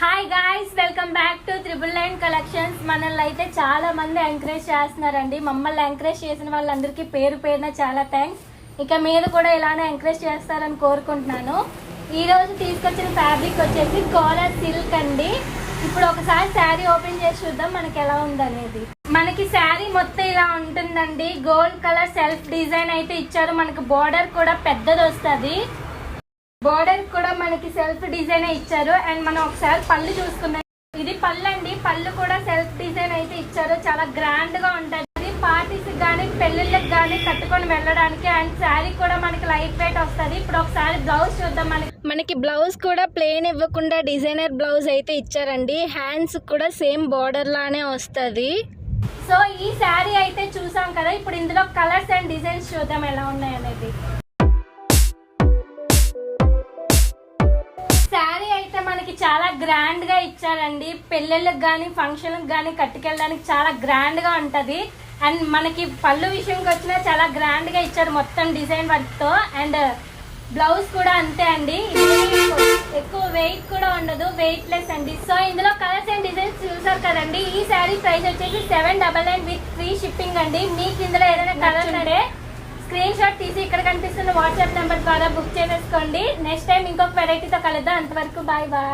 Hi guys, welcome back to 999 collections. మనల్ని అయితే చాలా మంది ఎంకరేజ్ చేస్తున్నారండి. మమ్మల్ని ఎంకరేజ్ చేసిన వాళ్ళందరికీ పేరు పేరున చాలా థ్యాంక్స్. ఇక మీరు కూడా ఇలానే ఎంకరేజ్ చేస్తారని కోరుకుంటున్నాను. ఈ రోజు తీసుకొచ్చిన ఫ్యాబ్రిక్ వచ్చేసి కోలర్ సిల్క్ అండి. ఇప్పుడు ఒకసారి శారీ ఓపెన్ చేసి చూద్దాం మనకి ఎలా ఉందనేది. మనకి శారీ మొత్తం ఇలా ఉంటుందండి. గోల్డ్ కలర్ సెల్ఫ్ డిజైన్ అయితే ఇచ్చారు. మనకి బోర్డర్ కూడా పెద్దది వస్తుంది. బోర్డర్ కూడా మనకి సెల్ఫ్ డిజైన్ ఇచ్చారు. అండ్ మనం ఒకసారి పళ్ళు చూసుకుందాం. ఇది పళ్ళు అండి. పళ్ళు కూడా సెల్ఫ్ డిజైన్ అయితే ఇచ్చారు. చాలా గ్రాండ్ గా ఉంటుంది. పార్టీస్ గానీ పెళ్లిళ్ళకి గానీ కట్టుకొని వెళ్ళడానికి. అండ్ శారీ కూడా మనకి లైట్ వెయిట్ వస్తుంది. ఇప్పుడు ఒకసారి బ్లౌజ్ చూద్దాం. మనకి బ్లౌజ్ కూడా ప్లెయిన్ ఇవ్వకుండా డిజైనర్ బ్లౌజ్ అయితే ఇచ్చారండి. హ్యాండ్స్ కూడా సేమ్ బోర్డర్ లానే వస్తుంది. సో ఈ శారీ అయితే చూసాం కదా. ఇప్పుడు ఇందులో కలర్స్ అండ్ డిజైన్స్ చూద్దాం ఎలా ఉన్నాయి అనేది. శారీ అయితే మనకి చాలా గ్రాండ్ గా ఇచ్చారండి. పెళ్ళిళ్ళకి కానీ ఫంక్షన్కి కానీ కట్టుకెళ్ళడానికి చాలా గ్రాండ్ గా ఉంటది. అండ్ మనకి పళ్ళు విషయంకి వచ్చినా చాలా గ్రాండ్ గా ఇచ్చారు మొత్తం డిజైన్ వర్క్ తో. అండ్ బ్లౌజ్ కూడా అంతే అండి. ఎక్కువ వెయిట్ కూడా ఉండదు, వెయిట్ లెస్ అండి. సో ఇందులో కలర్స్ అండ్ డిజైన్స్ చూసారు కదండి. ఈ శారీ ప్రైస్ వచ్చేసి 799 విత్ ఫ్రీ షిప్పింగ్ అండి. మీకు ఇందులో ఏదైనా కలర్స్ అంటే స్క్రీన్ షాట్ తీసి ఇక్కడ కనిపిస్తున్న వాట్సాప్ నెంబర్ ద్వారా బుక్ చేసేసుకోండి. నెక్స్ట్ టైం ఇంకొక వెరైటీతో కలుద్దాం. అంతవరకు బాయ్ బాయ్.